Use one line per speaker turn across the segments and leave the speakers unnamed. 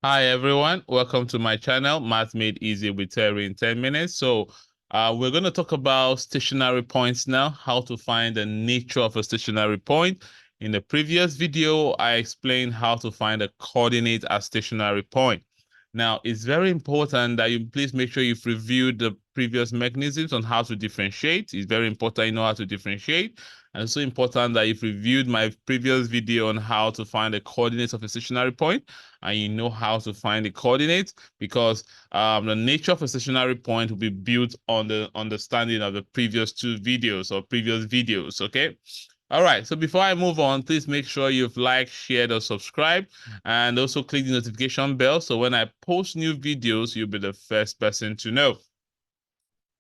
Hi everyone, welcome to my channel, Math Made Easy with Terry in 10 minutes. We're going to talk about stationary points now, how to find the nature of a stationary point. In the previous video, I explained how to find a coordinate as stationary point. Now, it's very important that you please make sure you've reviewed the previous mechanisms on how to differentiate. It's very important you know how to differentiate. And it's so important that you've reviewed my previous video on how to find the coordinates of a stationary point, and you know how to find the coordinates, because the nature of a stationary point will be built on the understanding of the previous two videos or previous videos, okay? All right, so before I move on, please make sure you've liked, shared, or subscribed, and also click the notification bell so when I post new videos, you'll be the first person to know.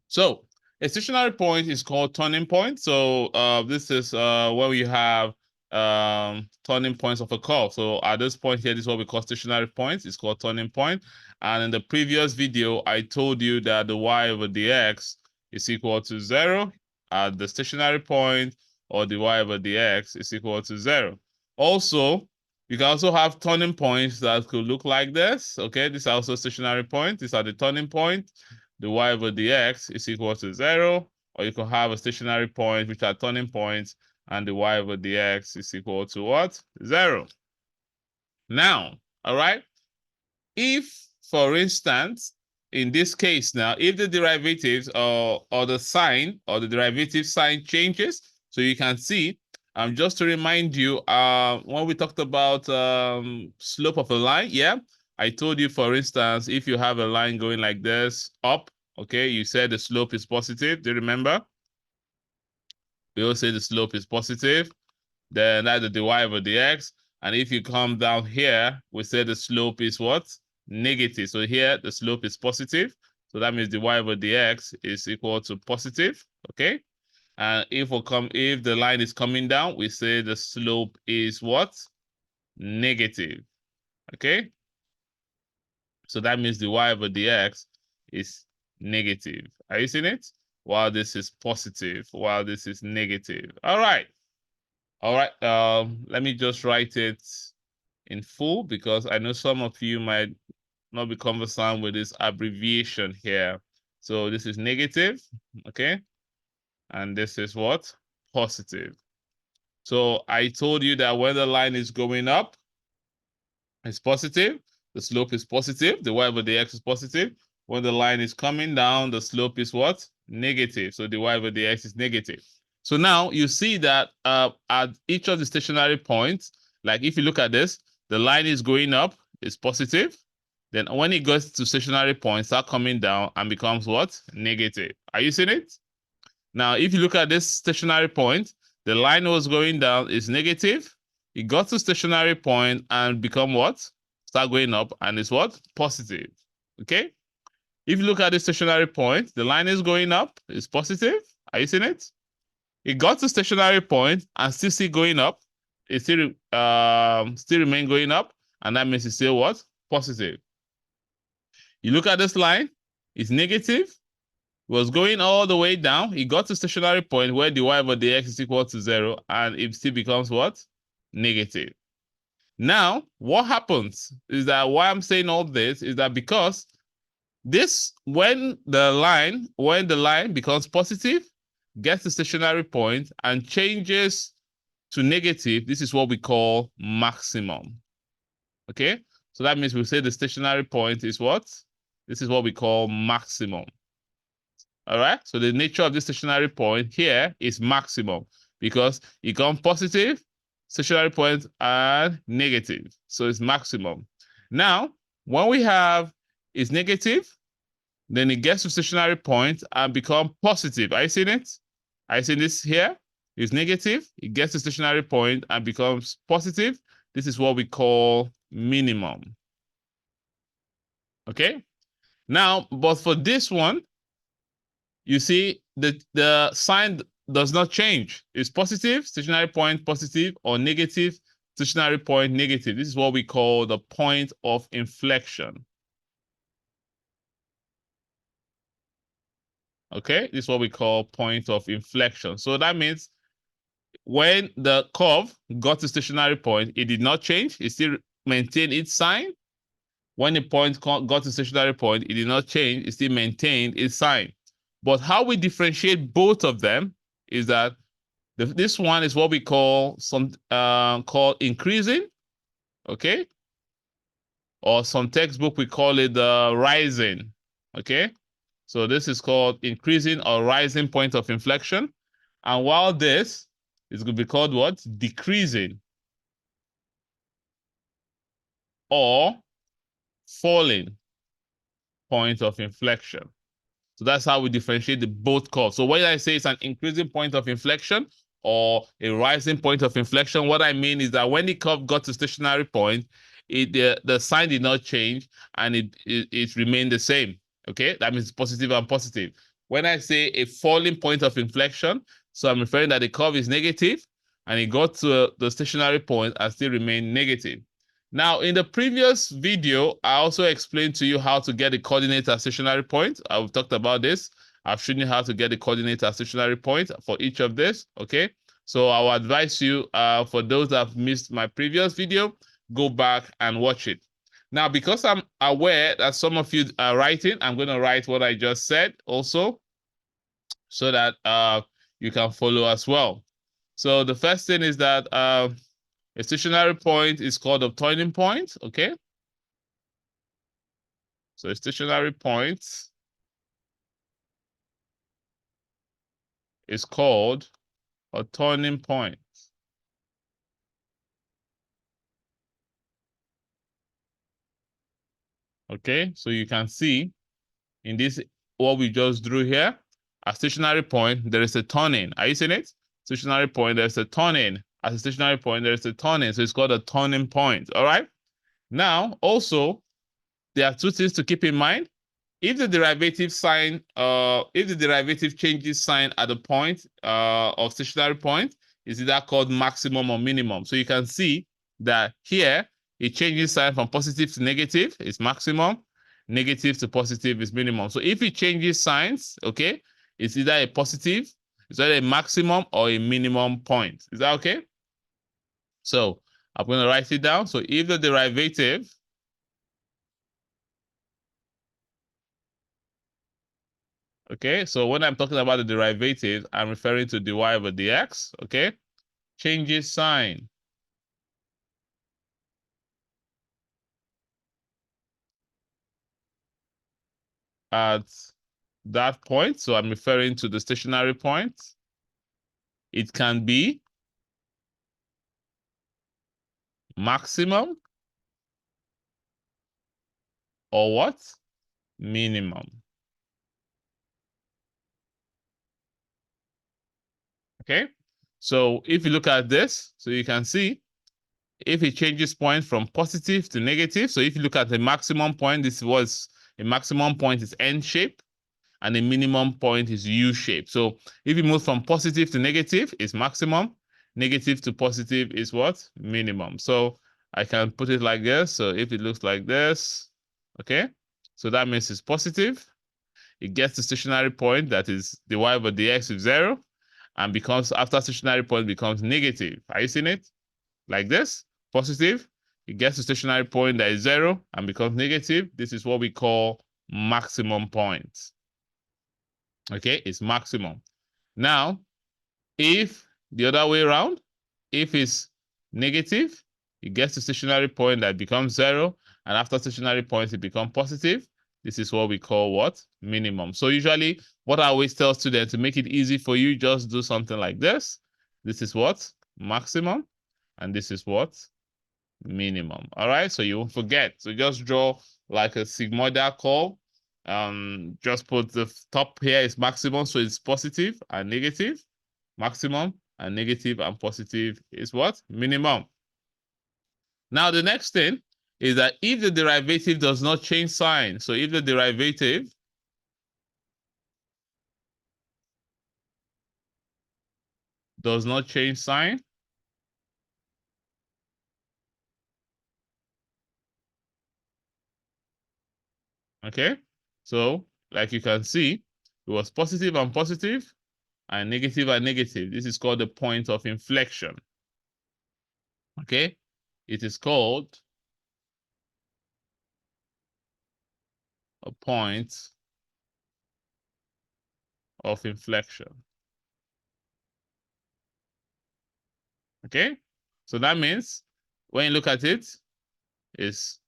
So a stationary point is called turning point. So this is where we have turning points of a curve. So at this point here, this is what we call stationary points. It's called turning point. And in the previous video, I told you that the y over the x is equal to 0 at the stationary point, or the y over the x is equal to 0. Also, you can also have turning points that could look like this. Okay, these are also stationary points. These are the turning point. The y over the x is equal to 0, or you can have a stationary point, which are turning points, and the y over the x is equal to what? 0. Now, all right, if, for instance, in this case now, if the derivatives or the sign or the derivative sign changes, so you can see, just to remind you, when we talked about slope of a line, yeah, I told you, for instance, if you have a line going like this up, okay, you said the slope is positive. Do you remember? We all say the slope is positive. Then that's the y over the x. And if you come down here, we say the slope is what? Negative. So here the slope is positive. So that means the y over the x is equal to positive. Okay. And if the line is coming down, we say the slope is what? Negative. Okay. So that means the y over the x is negative. Are you seeing it? While this is positive, while this is negative. All right. All right. Let me just write it in full, because I know some of you might not be conversant with this abbreviation here. So this is negative, okay? And this is what? Positive. So I told you that when the line is going up, it's positive. The slope is positive. The y over the x is positive. When the line is coming down, the slope is what? Negative. So the y over the x is negative. So now you see that at each of the stationary points, like if you look at this, the line is going up, it's positive. Then when it goes to stationary points, start coming down and becomes what? Negative. Are you seeing it? Now, if you look at this stationary point, the line was going down, is negative. It got to stationary point and become what? Start going up, and it's what? Positive. Okay? If you look at the stationary point, the line is going up, it's positive. Are you seeing it? It got to stationary point and still going up. It still remain going up, and that means it's still what? Positive. You look at this line, it's negative, was going all the way down. It got to stationary point where the y over the x is equal to 0, and it still becomes what? Negative. Now, what happens is that why I'm saying all this is that because this, when the line becomes positive, gets to stationary point and changes to negative, this is what we call maximum. Okay? So that means we say the stationary point is what? This is what we call maximum. All right. So the nature of this stationary point here is maximum, because it comes positive, stationary point, and negative. So it's maximum. Now, when we have is negative, then it gets to stationary point and become positive. Are you seeing it? Are you seeing this here? It's negative. It gets to stationary point and becomes positive. This is what we call minimum. Okay. Now, but for this one, you see the sign does not change. It's positive, stationary point positive, or negative, stationary point negative. This is what we call the point of inflection. Okay, this is what we call point of inflection. So that means when the curve got to stationary point, it did not change. It still maintained its sign. When the point got to stationary point, it did not change, it still maintained its sign. But how we differentiate both of them is that this one is what we call called increasing, okay? Or some textbook we call it rising, okay? So this is called increasing or rising point of inflection. And while this is going to be called what? Decreasing or falling point of inflection. So that's how we differentiate the both curves. So when I say it's an increasing point of inflection or a rising point of inflection, what I mean is that when the curve got to stationary point, the sign did not change and it remained the same. Okay, that means positive and positive. When I say a falling point of inflection, so I'm referring that the curve is negative and it got to the stationary point and still remained negative. Now, in the previous video, I also explained to you how to get the coordinate at stationary point. I've talked about this. I've shown you how to get the coordinate at stationary point for each of this, okay? So I'll advise you, for those that have missed my previous video, go back and watch it. Now, because I'm aware that some of you are writing, I'm going to write what I just said also so that you can follow as well. So the first thing is that a stationary point is called a turning point, okay? So a stationary point is called a turning point. Okay, so you can see in this, what we just drew here, a stationary point, there is a turning. Are you seeing it? Stationary point, there's a turning. At a stationary point, there's a turning. So it's called a turning point, all right? Now, also, there are two things to keep in mind. If the derivative sign, if the derivative changes sign at the point of stationary point, is either called maximum or minimum. So you can see that here it changes sign from positive to negative, it's maximum. Negative to positive is minimum. So if it changes signs, okay, it's either a positive, it's either a maximum or a minimum point. Is that okay? So I'm going to write it down. So if the derivative okay, so when I'm talking about the derivative, I'm referring to dy over dx, okay? Changes sign. At that point, so I'm referring to the stationary point. It can be maximum or what? Minimum. Okay, so if you look at this, so you can see if it changes point from positive to negative, so if you look at the maximum point, this was a maximum point is N shape, and the minimum point is U shape. So if you move from positive to negative, it's maximum. Negative to positive is what? Minimum. So I can put it like this. So if it looks like this, okay, so that means it's positive. It gets to stationary point, that is dy over dx is 0, and becomes, after stationary point, becomes negative. Are you seeing it? Like this, positive. It gets to stationary point that is 0 and becomes negative. This is what we call maximum point. Okay, it's maximum. Now, if the other way around, if it's negative, it gets to stationary point that becomes 0, and after stationary point, it becomes positive. This is what we call what? Minimum. So usually, what I always tell students, to make it easy for you, just do something like this. This is what? Maximum, and this is what? Minimum. All right, so you won't forget. So just draw like a sigmoidal curve. Just put the top here is maximum, so it's positive and negative. Maximum and negative and positive is what? Minimum. Now the next thing is that if the derivative does not change sign, so if the derivative does not change sign, okay, so like you can see, it was positive and positive and negative and negative. This is called the point of inflection. Okay, it is called a point of inflection. Okay, so that means when you look at it, it's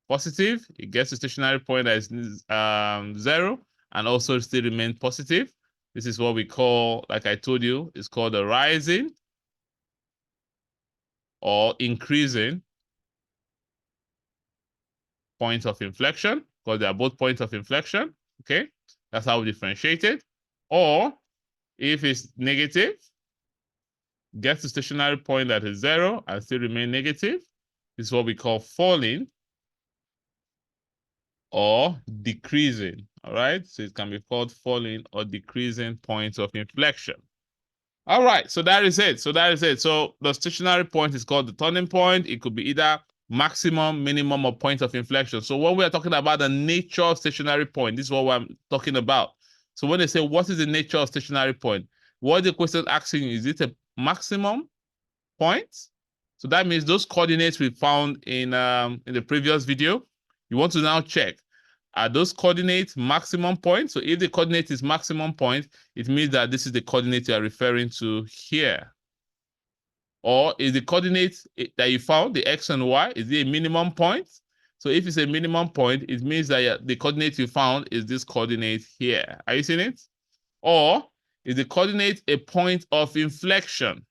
positive. It gets a stationary point that is 0 and also still remain positive. This is what we call, like I told you, it's called a rising or increasing point of inflection, because they are both points of inflection. Okay, that's how we differentiate it. Or if it's negative, gets to stationary point that is 0 and still remain negative. This is what we call falling or decreasing. All right, so it can be called falling or decreasing points of inflection. All right, so that is it. So the stationary point is called the turning point. It could be either maximum, minimum, or point of inflection. So when we are talking about the nature of stationary point, this is what I'm talking about. So when they say, what is the nature of stationary point? What the question is asking, is it a maximum point? So that means those coordinates we found in the previous video, you want to now check, are those coordinates maximum point? So if the coordinate is maximum point, it means that this is the coordinate you are referring to here. Or is the coordinate that you found, the x and y, is it a minimum point? So if it's a minimum point, it means that the coordinate you found is this coordinate here. Are you seeing it? Or is the coordinate a point of inflection?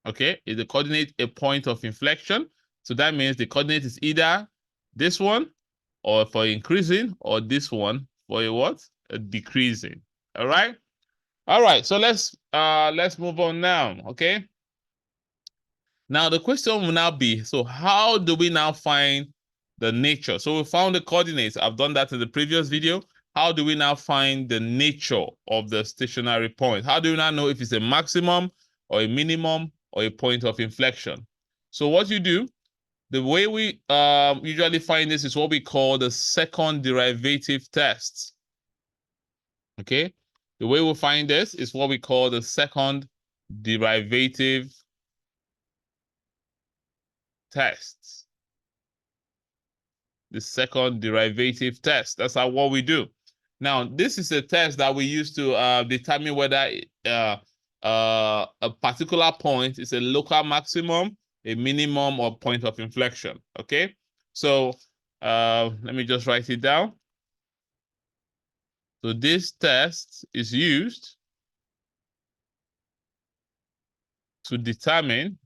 Okay, is the coordinate a point of inflection? So that means the coordinate is either this one, or for increasing, or this one for a what? A decreasing. All right. All right. So let's move on now. Okay. Now the question will now be, so how do we now find the nature? So we found the coordinates. I've done that in the previous video. How do we now find the nature of the stationary point? How do we now know if it's a maximum or a minimum or a point of inflection? So what you do, the way we usually find this is what we call the second derivative test. Okay, the way we find this is what we call the second derivative test. The second derivative test. That's what we do. Now, this is a test that we use to determine whether a particular point is a local maximum, a minimum, or point of inflection. Okay, so let me just write it down. So this test is used to determine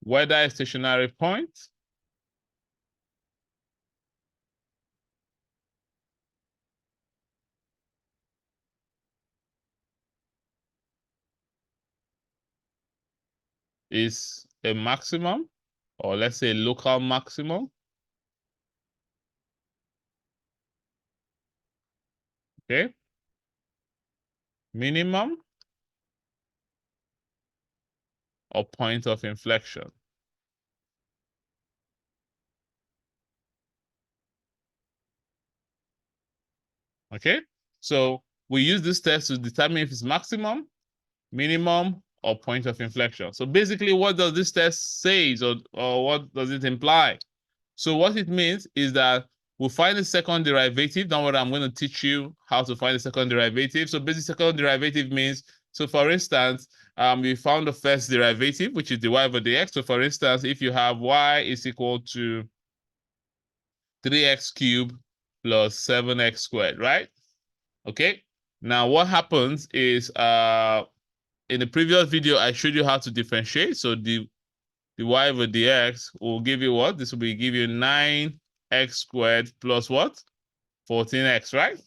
whether a stationary point is a maximum, or let's say local maximum, okay, minimum, or point of inflection. Okay, so we use this test to determine if it's maximum, minimum, or point of inflection. So basically, what does this test say, or what does it imply? So what it means is that we'll find the second derivative. Don't worry, I'm going to teach you how to find the second derivative. So basically, second derivative means, so for instance, we found the first derivative, which is dy over dx. So for instance, if you have y is equal to 3x cubed plus 7x squared, right? Okay. Now what happens is in the previous video, I showed you how to differentiate. So the y over dx will give you what? This will give you 9x squared plus what? 14x, right?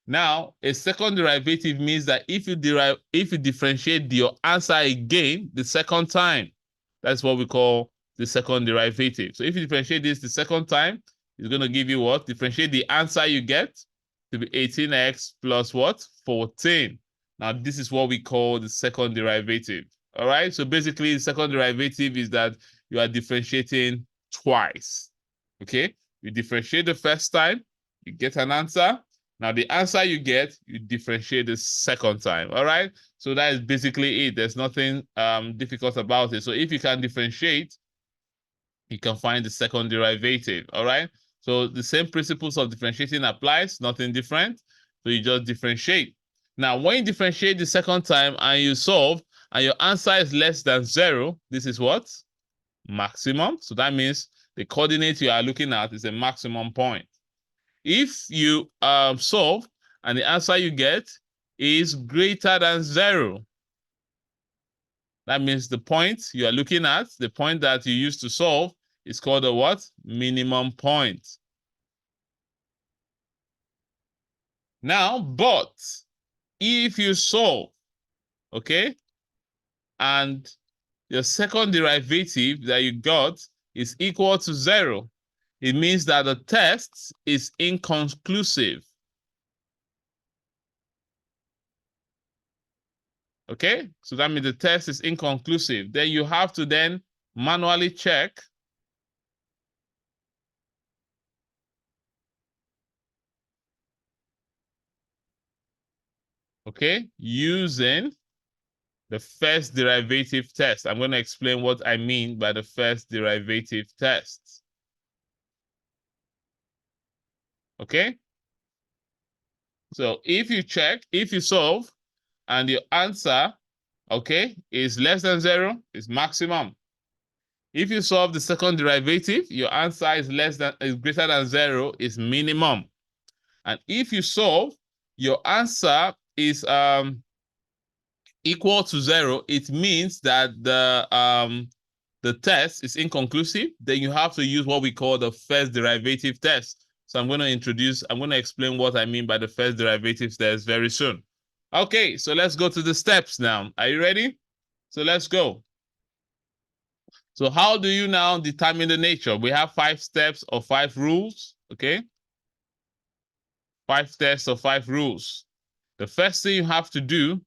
Now, a second derivative means that if you differentiate your answer again the second time, that's what we call the second derivative. So if you differentiate this the second time, it's going to give you what? Differentiate the answer you get to be 18x plus what? 14. Now, this is what we call the second derivative. All right. So basically, the second derivative is that you are differentiating twice. Okay. You differentiate the first time, you get an answer. Now, the answer you get, you differentiate the second time. All right. So that is basically it. There's nothing difficult about it. So if you can differentiate you can find the second derivative, all right? So the same principles of differentiating applies, nothing different. So you just differentiate. Now, when you differentiate the second time and you solve, and your answer is less than 0, this is what? Maximum. So that means the coordinate you are looking at is a maximum point. If you solve and the answer you get is greater than 0, that means the point you are looking at, the point that you used to solve, is called a what? Minimum point. Now, but if you solve, okay, and the second derivative that you got is equal to 0, it means that the test is inconclusive. Okay, so that means the test is inconclusive. Then you have to then manually check okay, using the first derivative test. I'm going to explain what I mean by the first derivative test. Okay? So if you solve, and your answer, okay, is less than 0, is maximum. If you solve the second derivative, your answer is greater than 0, is minimum. And if you solve, your answer is equal to 0, it means that the test is inconclusive. Then you have to use what we call the first derivative test. So I'm going to explain what I mean by the first derivative test very soon. Okay, so let's go to the steps now. Are you ready? So let's go. So how do you now determine the nature? We have 5 steps or 5 rules, okay? 5 steps or 5 rules. The first thing you have to do,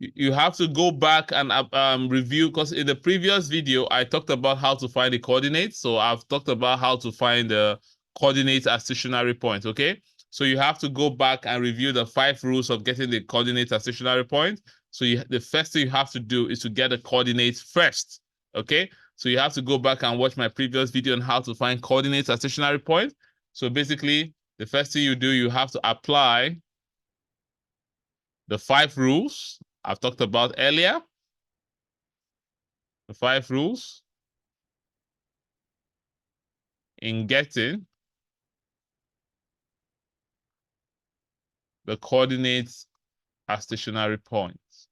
you have to go back and review, because in the previous video, I talked about how to find the coordinates. So I've talked about how to find the coordinates at stationary points, okay? So you have to go back and review the 5 rules of getting the coordinates at stationary points. So the first thing you have to do is to get the coordinates first, okay? So you have to go back and watch my previous video on how to find coordinates at stationary points. So basically, the first thing you do, you have to apply the 5 rules I've talked about earlier. The 5 rules in getting the coordinates at stationary points.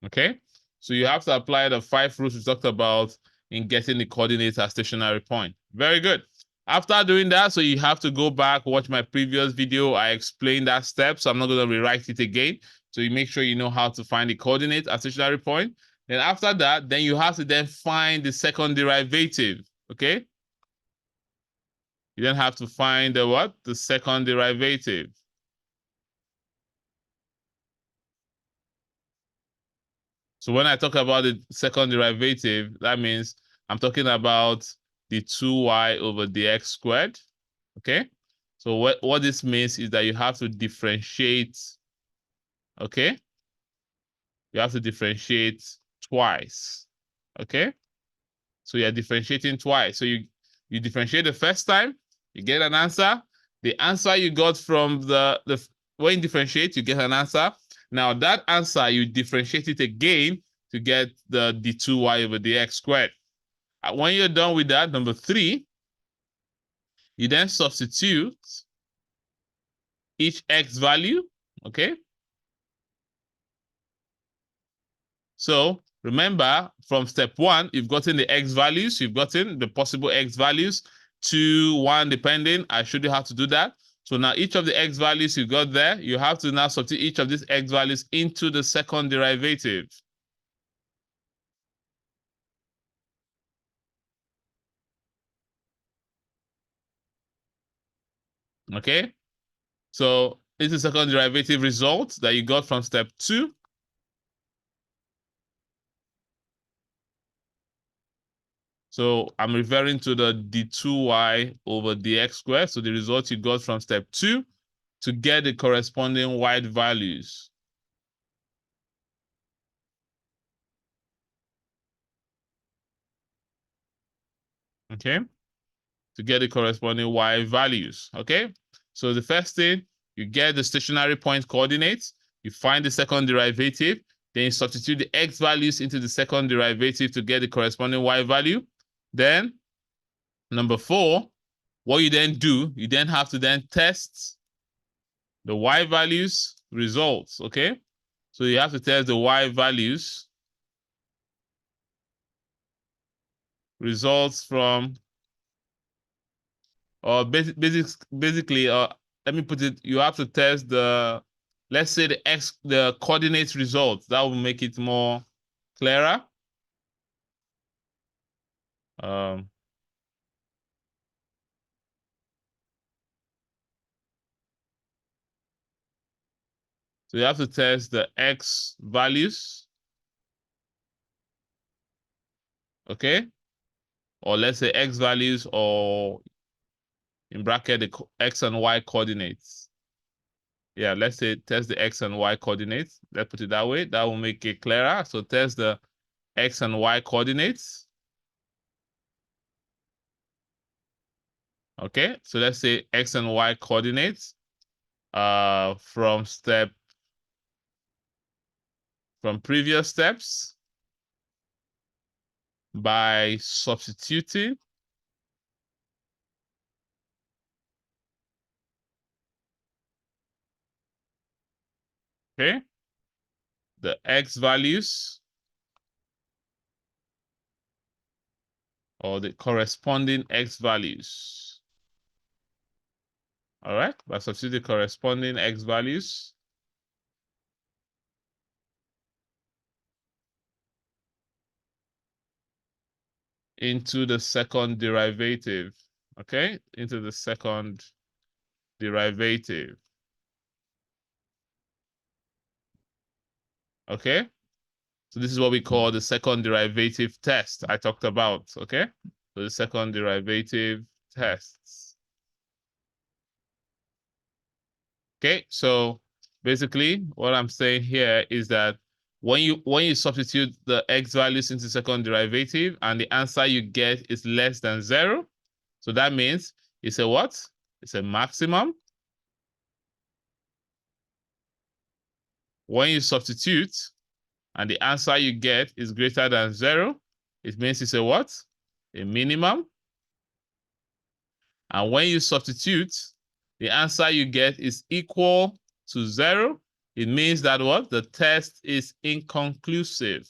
Okay, so you have to apply the 5 rules we talked about in getting the coordinates at stationary point. Very good. After doing that, so you have to go back, watch my previous video. I explained that step, so I'm not going to rewrite it again. So you make sure you know how to find the coordinates at stationary point. Then after that, then you have to then find the second derivative, okay? You then have to find the what? The second derivative. So when I talk about the second derivative, that means I'm talking about the 2y over dx squared, okay? So what this means is that you have to differentiate, okay? You have to differentiate twice, okay? So you're differentiating twice. So you differentiate the first time, you get an answer. The answer you got from when you differentiate, you get an answer. Now that answer, you differentiate it again to get the d2y over dx squared. When you're done with that, number 3, you then substitute each x value, okay? So remember, from step 1, you've gotten the x values, you've gotten the possible x values, 2, 1, depending. I showed you how to do that. So now each of the x values you got there, you have to now substitute each of these x values into the second derivative. Okay? So this is the second derivative result that you got from step 2. So I'm referring to the d2y over dx squared. So the result you got from step 2 to get the corresponding y values. Okay, to get the corresponding y values. Okay, so the first thing, you get the stationary point coordinates, you find the second derivative, then you substitute the x values into the second derivative to get the corresponding y value. Then, number 4, what you then do, you then have to then test the y values results, okay? So you have to test the y values results from, or basically, let me put it, you have to test the, let's say the coordinates results. That will make it more clearer. Um, so you have to test the x values, okay? Or let's say x values, or in bracket, the x and y coordinates. Yeah, let's say test the x and y coordinates. Let's put it that way. That will make it clearer. So test the x and y coordinates. Okay, so let's say x and y coordinates from previous steps by substituting okay the x values or the corresponding x values. All right, by substituting the corresponding x values into the second derivative, okay, into the second derivative. Okay, so this is what we call the second derivative test I talked about, okay? So the second derivative tests. Okay, so basically what I'm saying here is that when you substitute the x values into second derivative and the answer you get is less than 0, so that means it's a what? It's a maximum. When you substitute and the answer you get is greater than 0, it means it's a what? A minimum. And when you substitute, the answer you get is equal to 0. It means that what? The test is inconclusive.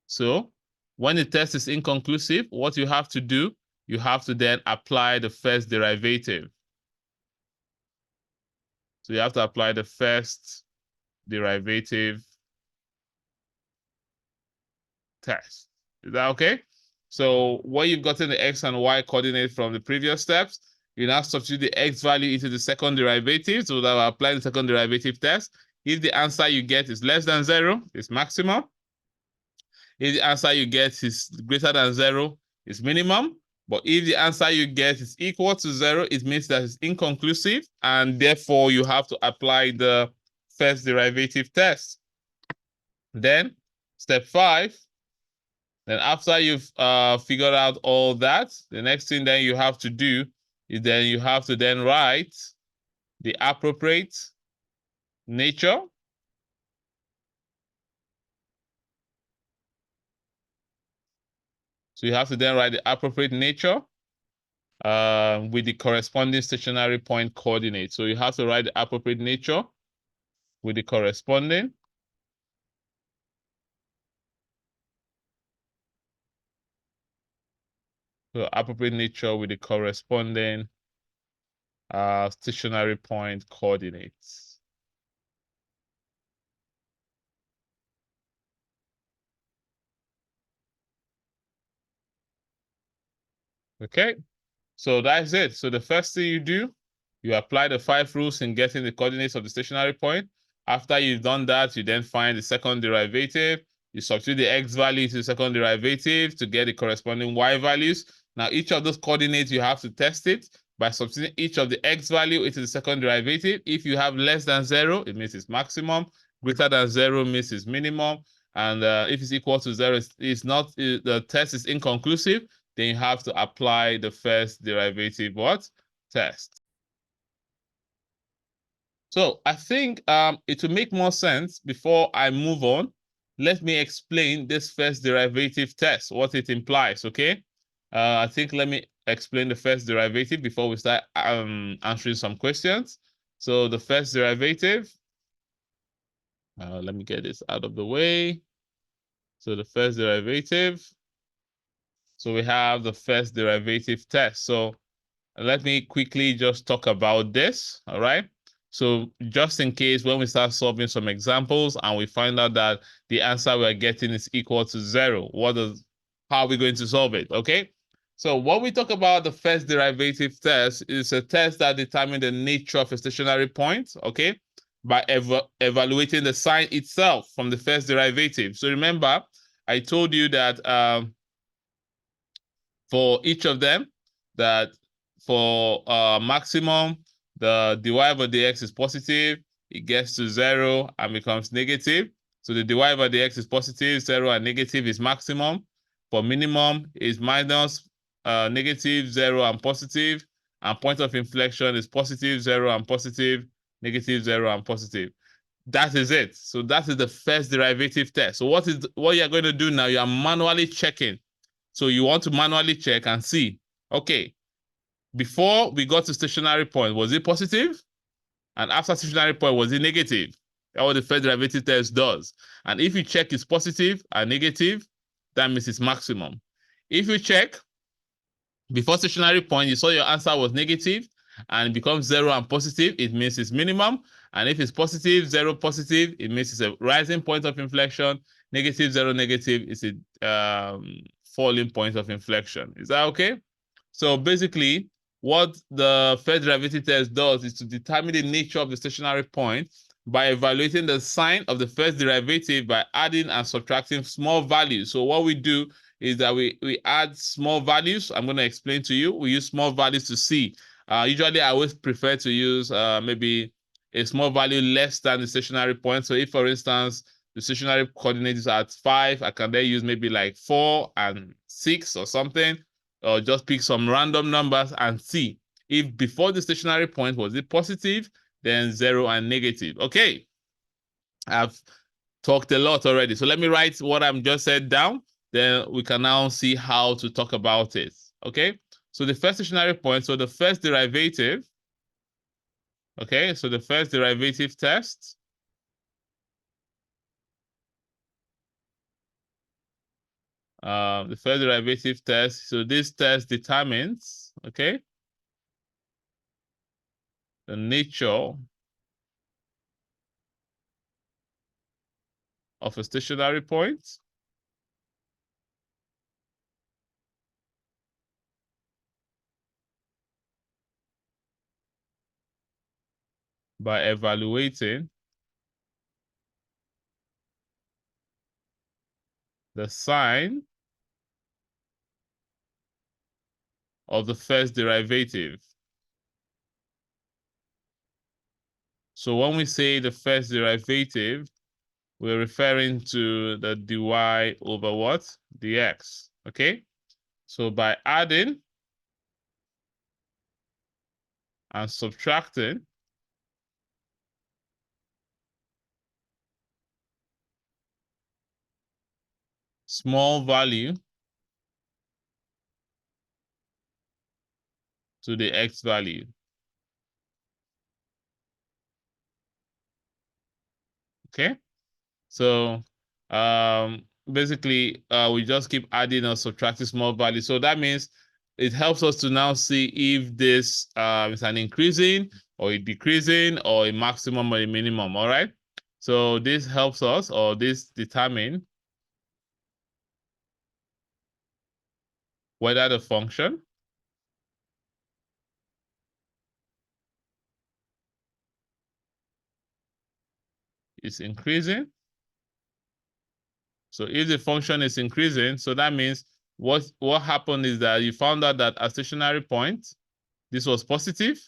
So when the test is inconclusive, what you have to do, you have to then apply the first derivative. So you have to apply the first derivative test. Is that okay? So what you've gotten the x and y coordinate from the previous steps, you now substitute the x value into the second derivative. So that will apply the second derivative test. If the answer you get is less than 0, it's maximum. If the answer you get is greater than 0, it's minimum. But if the answer you get is equal to 0, it means that it's inconclusive, and therefore you have to apply the first derivative test. Then, step 5, then after you've figured out all that, the next thing then you have to do is then you have to then write the appropriate nature. So you have to then write the appropriate nature with the corresponding stationary point coordinate. So you have to write the appropriate nature with the corresponding appropriate nature with the corresponding stationary point coordinates. Okay, so that's it. So the first thing you do, you apply the 5 rules in getting the coordinates of the stationary point. After you've done that, you then find the second derivative. You substitute the x value to the second derivative to get the corresponding y values. Now, each of those coordinates, you have to test it by substituting each of the x value into the second derivative. If you have less than 0, it means it's maximum. Greater than 0 means it's minimum. And if it's equal to 0, it's not, the test is inconclusive. Then you have to apply the first derivative test. So I think it will make more sense before I move on. Let me explain this first derivative test, what it implies, okay? I think let me explain the first derivative before we start answering some questions. So the first derivative, let me get this out of the way. So the first derivative, so we have the first derivative test. So let me quickly just talk about this, all right? So just in case when we start solving some examples and we find out that the answer we're getting is equal to 0, how are we going to solve it, okay? So when we talk about the first derivative test, it's a test that determines the nature of a stationary point, okay? By evaluating the sign itself from the first derivative. So remember, I told you that for each of them, that for maximum, the dy over dx is positive, it gets to 0 and becomes negative. So the dy over dx is positive, 0 and negative is maximum. For minimum, is minus, negative, 0 and positive. And point of inflection is positive, 0 and positive, negative, 0 and positive. That is it. So that is the first derivative test. So what you're going to do now? You are manually checking. So you want to manually check and see, okay, before we got to stationary point, was it positive? And after stationary point, was it negative? That's what the first derivative test does. And if you check it's positive and negative, that means it's maximum. If you check before stationary point, you saw your answer was negative and it becomes 0 and positive, it means it's minimum. And if it's positive, 0 positive, it means it's a rising point of inflection. Negative, 0 negative is a falling point of inflection. Is that okay? So basically, what the first derivative test does is to determine the nature of the stationary point by evaluating the sign of the first derivative by adding and subtracting small values. So what we do is that we add small values. I'm going to explain to you. We use small values to see. Usually, I always prefer to use maybe a small value less than the stationary point. So if, for instance, the stationary coordinate is at 5, I can then use maybe like 4 and 6 or something, or just pick some random numbers and see if before the stationary point, was it positive, then 0 and negative. Okay, I've talked a lot already. So let me write what I'm just said down. Then we can now see how to talk about it. Okay, so the first stationary point, so the first derivative, okay, so the first derivative test, the first derivative test, so this test determines, okay, the nature of a stationary point by evaluating the sign of the first derivative. So when we say the first derivative, we're referring to the dy over what? Dx, okay? So by adding and subtracting small value to the x value. Okay? So basically, we just keep adding or subtracting small value. So that means it helps us to now see if this is an increasing or a decreasing or a maximum or a minimum, all right? So this helps us, or this determine whether the function is increasing. So if the function is increasing, so that means what happened is that you found out that at stationary point, this was positive.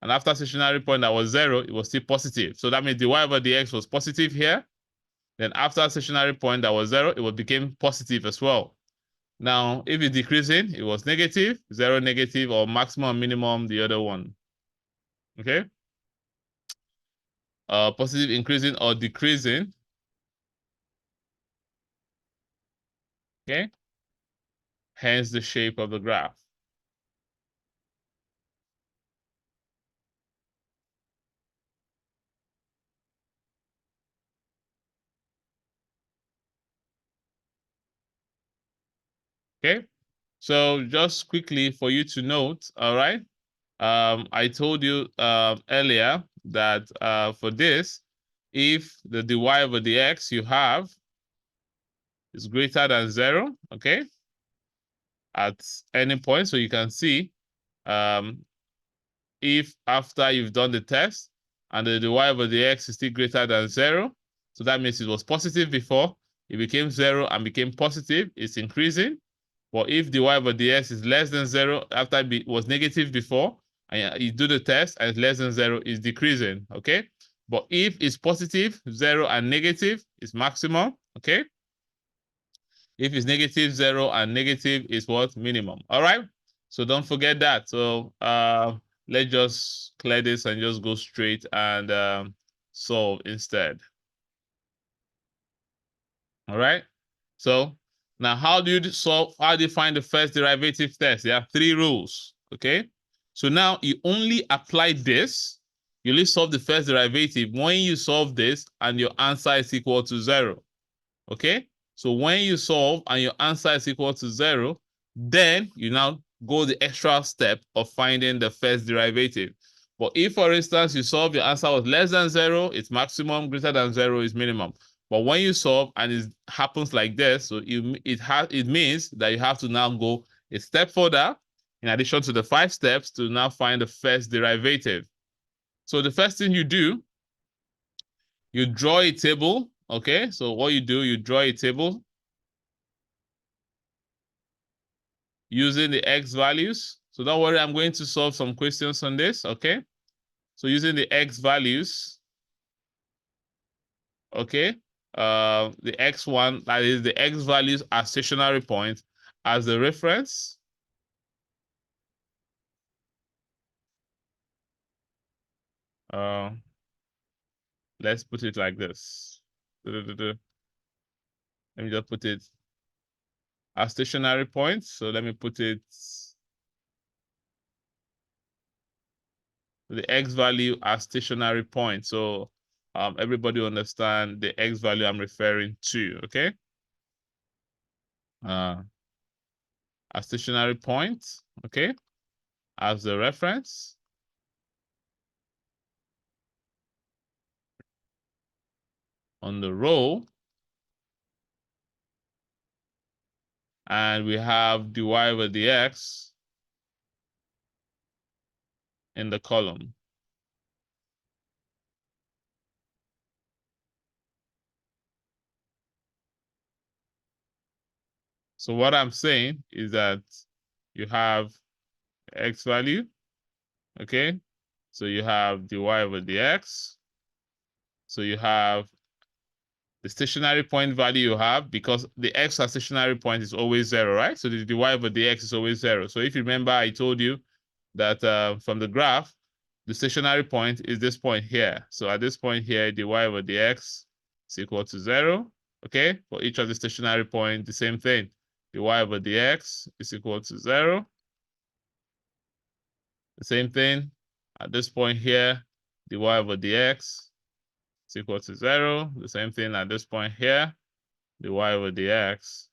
And after stationary point that was 0, it was still positive. So that means the y over dx was positive here. Then after stationary point that was 0, it became positive as well. Now, if it's decreasing, it was negative, 0, negative, or maximum, minimum, the other one. Okay? Positive, increasing, or decreasing. Okay? Hence the shape of the graph. Okay? So just quickly for you to note, all right? I told you earlier that for this, if the dy over dx you have is greater than 0, okay, at any point, so you can see if after you've done the test and the dy over dx is still greater than 0, so that means it was positive before, it became 0 and became positive, it's increasing. But if dy over dx is less than 0 after it was negative before, and you do the test and it's less than 0, it's decreasing, okay? But if it's positive, 0 and negative is maximum, okay? If it's negative, 0 and negative is what? Minimum, all right? So don't forget that. So let's just clear this and just go straight and solve instead. All right? So now how do you solve, how do you find the first derivative test? There are 3 rules, okay? So now you only apply this, you only solve the first derivative when you solve this and your answer is equal to 0, okay? So when you solve and your answer is equal to 0, then you now go the extra step of finding the first derivative. But if, for instance, you solve your answer was less than 0, it's maximum, greater than 0 is minimum. But when you solve and it happens like this, so it means that you have to now go a step further in addition to the 5 steps to now find the first derivative. So the first thing you do, you draw a table, okay? So what you do, you draw a table using the x values. So don't worry, I'm going to solve some questions on this, okay? So using the x values, okay? The x1, that is the x values as stationary points as the reference. Let's put it like this. Let me just put it as stationary points. So let me put it the x value as stationary point. So everybody understand the x value I'm referring to, okay? A stationary point, okay, as the reference. On the row, and we have dy over dx in the column. So what I'm saying is that you have x value, okay? So you have dy over dx. So you have the stationary point value you have, because the x at stationary point is always 0, right? So the dy over dx is always 0. So if you remember, I told you that from the graph, the stationary point is this point here. So at this point here, dy over dx is equal to 0, okay? For each of the stationary points, the same thing. Dy over dx is equal to 0. The same thing at this point here, dy over dx is equal to 0. The same thing at this point here, dy over dx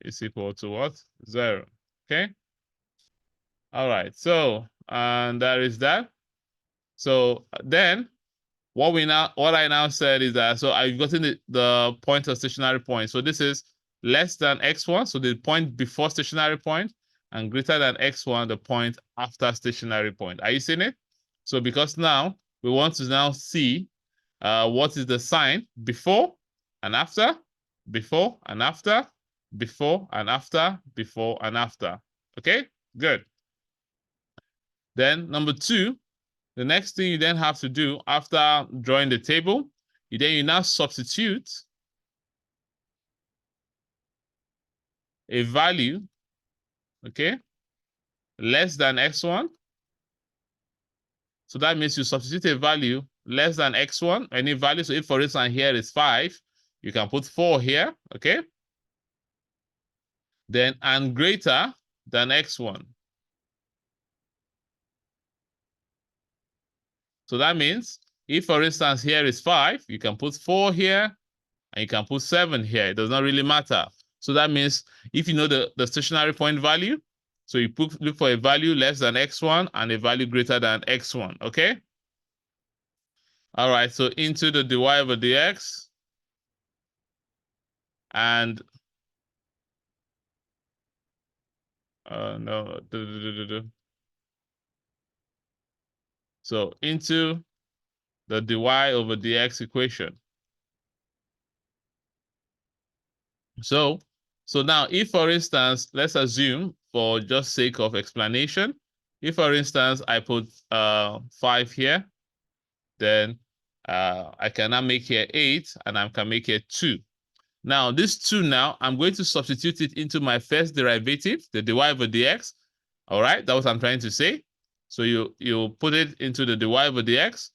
is equal to what? 0, okay? All right, so, and that is that. So then what I now said is that, so I've gotten the point of stationary point. So this is less than x1, so the point before stationary point, and greater than x1, the point after stationary point. Are you seeing it? So because now we want to now see what is the sign before and after, before and after, before and after, before and after. Okay, good. Then number 2, the next thing you then have to do after drawing the table, you now substitute a value, okay, less than x1. So that means you substitute a value less than x1, any value. So if, for instance, here is 5, you can put 4 here, okay? Then, and greater than x1. So that means if, for instance, here is 5, you can put 4 here, and you can put 7 here. It does not really matter. So that means if you know the stationary point value, so you look for a value less than x1 and a value greater than x1, okay? All right, so into the dy over dx, and no, so into the dy over dx equation. So now if, for instance, let's assume for just sake of explanation, if, for instance, I put 5 here, then I can now make here 8, and I can make here 2. Now, this 2 now, I'm going to substitute it into my first derivative, the dy over dx. All right, that's what I'm trying to say. So you put it into the dy over dx.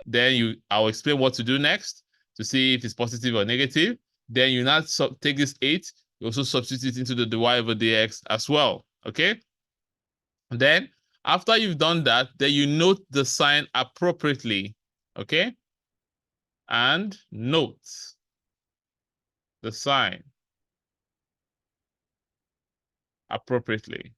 Then I'll explain what to do next to see if it's positive or negative. Then you now take this 8, you also substitute it into the dy over dx as well, okay? Then, after you've done that, then you note the sign appropriately, okay? And note the sign appropriately.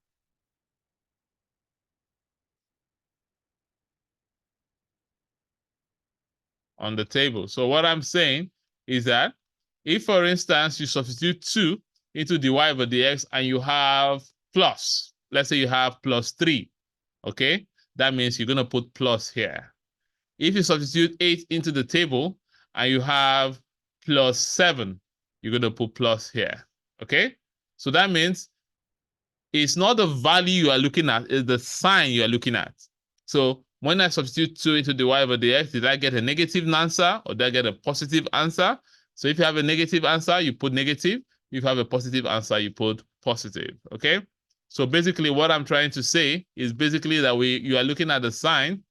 On the table. So what I'm saying is that if, for instance, you substitute 2 into dy over dx and you have plus, let's say you have plus 3, okay? That means you're going to put plus here. If you substitute 8 into the table and you have plus 7, you're going to put plus here, okay? So that means it's not the value you are looking at, it's the sign you are looking at. So when I substitute 2 into dy over dx, did I get a negative answer or did I get a positive answer? So if you have a negative answer, you put negative. If you have a positive answer, you put positive, okay? So basically what I'm trying to say is basically that you are looking at the sign.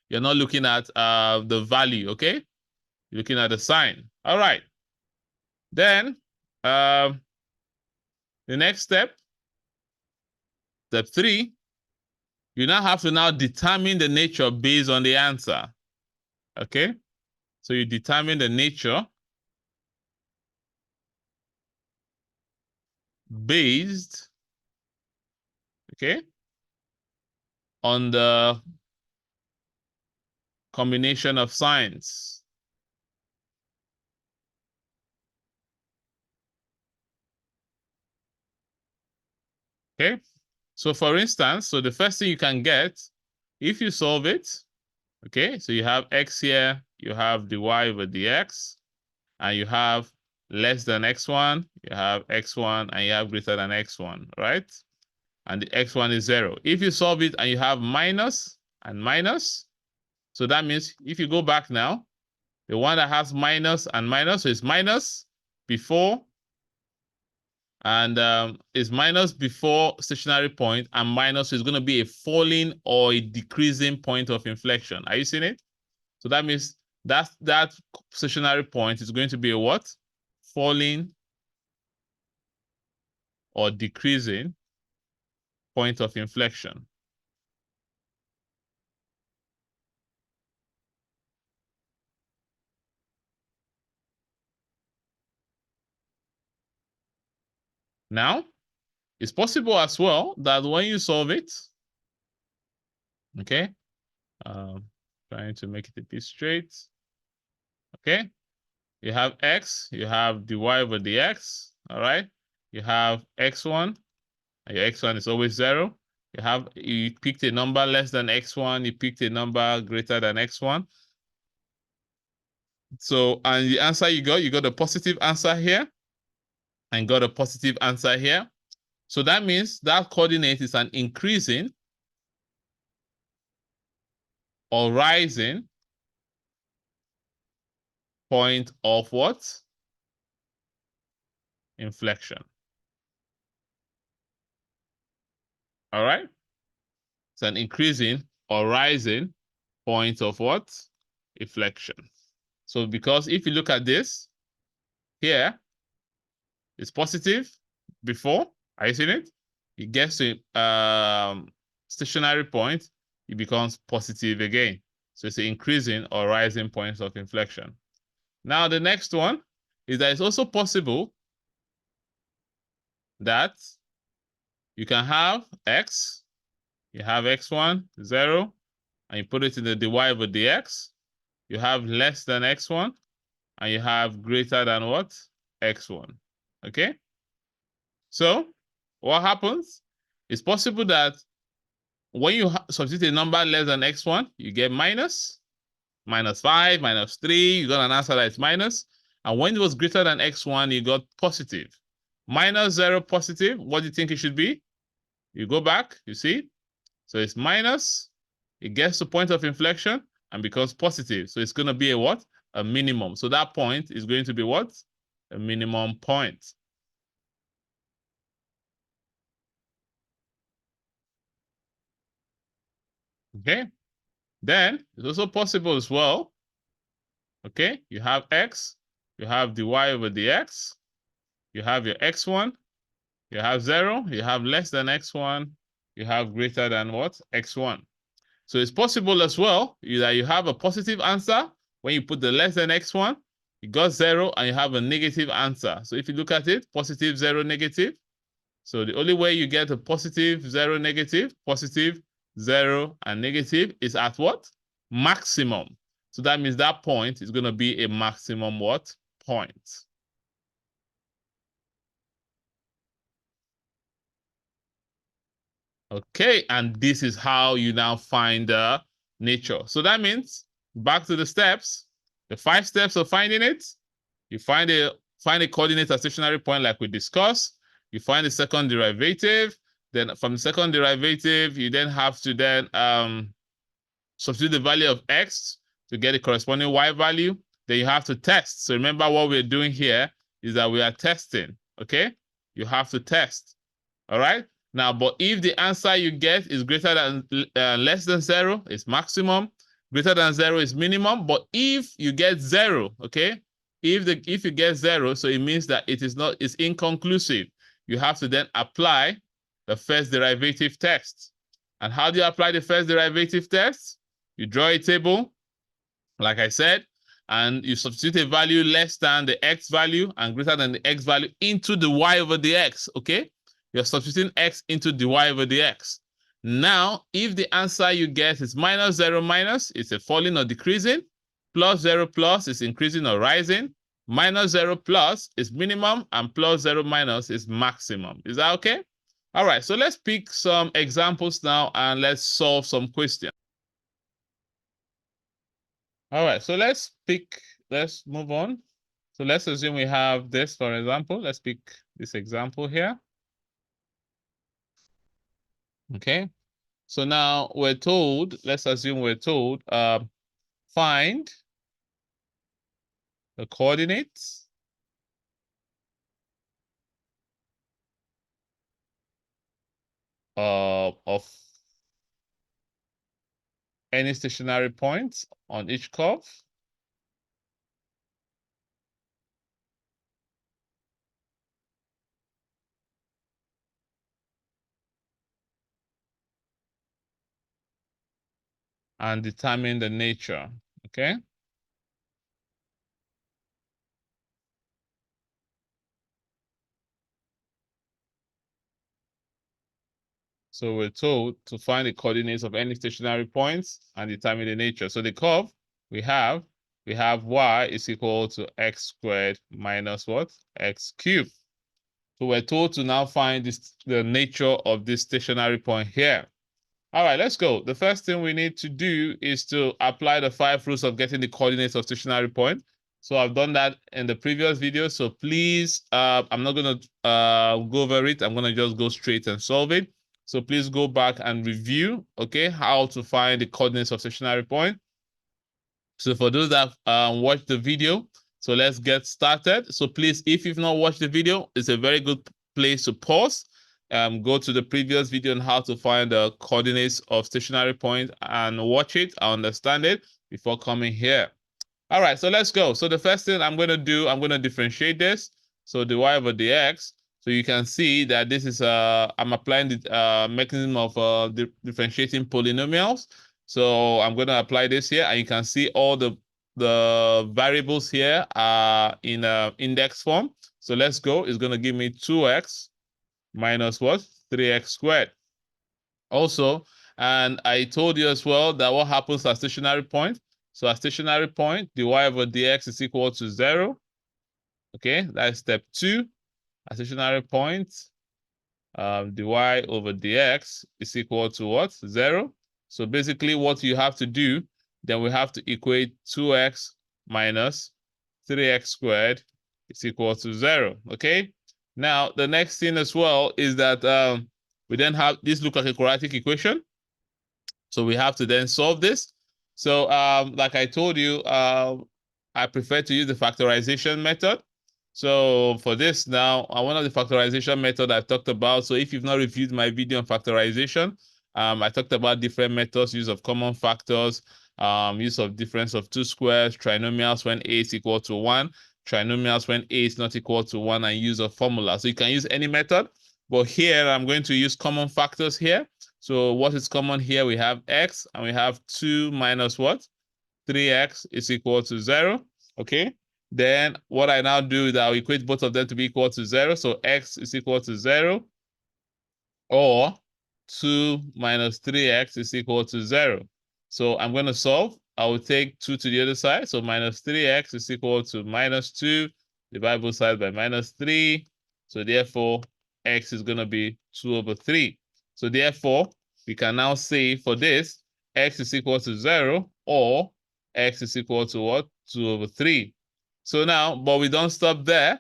You're not looking at the value, okay? You're looking at the sign. All right. Then the next step, step 3, you now have to determine the nature based on the answer, okay? So you determine the nature based, okay, on the combination of signs. Okay, so for instance, so the first thing you can get, if you solve it, okay, so you have x here, you have dy over dx, and you have less than x1, you have x1, and you have greater than x1, right? And the x1 is 0. If you solve it and you have minus and minus, so that means if you go back now, the one that has minus and minus, so it's minus before, and is minus before stationary point, and minus, so it's going to be a falling or a decreasing point of inflection. Are you seeing it? So that means that stationary point is going to be a what? Falling or decreasing point of inflection. Now, it's possible as well that when you solve it, okay, trying to make it a bit straight, okay, you have x, you have dy over dx, all right, you have x1, and your x1 is always 0. You picked a number less than x1, you picked a number greater than x1. So, and the answer you got a positive answer here and got a positive answer here. So that means that coordinate is an increasing or rising point of what? Inflection. All right? It's an increasing or rising point of what? Inflection. So because if you look at this, here, it's positive before. Are you seeing it? It gets to stationary point, it becomes positive again. So it's an increasing or rising point of inflection. Now, the next one is that it's also possible that you can have x, you have x1, 0, and you put it in the dy over dx. You have less than x1, and you have greater than what? X1. Okay? So, what happens? It's possible that when you substitute a number less than x1, you get minus 5, minus 3, you got an answer that is minus. And when it was greater than x1, you got positive. Minus 0 positive, what do you think it should be? You go back, you see? So it's minus, it gets to point of inflection and becomes positive. So it's going to be a what? A minimum. So that point is going to be what? A minimum point. Okay? Then it's also possible as well. Okay? You have x, you have dy over dx, you have your x1, you have 0, you have less than x1, you have greater than what? X1. So it's possible as well that you have a positive answer when you put the less than x1, you got 0, and you have a negative answer. So if you look at it, positive, 0, negative. So the only way you get a positive, 0, negative, positive, 0, and negative is at what? Maximum. So that means that point is going to be a maximum what? Point. Okay, and this is how you now find the nature. So that means, back to the steps, the 5 steps of finding it, you find a coordinate at stationary point like we discussed, you find the second derivative, then from the second derivative, you then have to then substitute the value of x to get the corresponding y value, then you have to test. So remember what we're doing here is that we are testing, okay? You have to test, all right? Now, but if the answer you get is greater than less than 0, it's maximum. Greater than 0 is minimum. But if you get 0, okay, if you get 0, so it means that it's inconclusive. You have to then apply the first derivative test. And how do you apply the first derivative test? You draw a table, like I said, and you substitute a value less than the x value and greater than the x value into the y over the x, okay? You're substituting x into dy over dx. Now, if the answer you get is minus 0 minus, it's a falling or decreasing. Plus 0 plus is increasing or rising. Minus 0 plus is minimum, and plus 0 minus is maximum. Is that okay? All right, so let's pick some examples now and let's solve some questions. All right, so let's move on. So let's assume we have this, for example. Let's pick this example here. Okay, so now we're told, let's assume we're told, find the coordinates of any stationary points on each curve. And determine the nature, okay? So we're told to find the coordinates of any stationary points and determine the nature. So the curve we have y is equal to x squared minus what? X cubed. So we're told to now find the nature of this stationary point here. All right, let's go. The first thing we need to do is to apply the 5 rules of getting the coordinates of stationary point. So I've done that in the previous video. So please, I'm not going to go over it. I'm going to just go straight and solve it. So please go back and review, okay, how to find the coordinates of stationary point. So for those that watched the video, so let's get started. So please, if you've not watched the video, it's a very good place to pause. Go to the previous video on how to find the coordinates of stationary point and watch it, understand it before coming here. All right, so let's go. So the first thing I'm going to do, I'm going to differentiate this. So dy over dx. So you can see that this is, I'm applying the mechanism of differentiating polynomials. So I'm going to apply this here, and you can see all the variables here are in index form. So let's go. It's going to give me 2x minus what? 3x squared. Also, and I told you as well that what happens at stationary point. So at stationary point, dy over dx is equal to 0. Okay, that's step 2. At stationary point, dy over dx is equal to what? 0. So basically what you have to do, then we have to equate 2x minus 3x squared is equal to 0. Okay, now the next thing as well is that we then have this look like a quadratic equation. So we have to then solve this. So like I told you, I prefer to use the factorization method. So for this now, one of the factorization method I've talked about. So if you've not reviewed my video on factorization, I talked about different methods, use of common factors, use of difference of two squares, trinomials when a is equal to 1, trinomials when a is not equal to 1, and use of formula. So you can use any method, but here I'm going to use common factors here. So what is common here? We have x, and we have 2 minus what? 3x is equal to 0. Okay. Then what I now do is I'll equate both of them to be equal to 0. So x is equal to 0, or 2 minus 3x is equal to 0. So I'm going to solve. I will take 2 to the other side. So minus 3x is equal to minus 2. Divide both sides by minus 3. So therefore, x is going to be 2 over 3. So therefore, we can now say for this, x is equal to 0, or x is equal to what? 2 over 3. So now, but we don't stop there.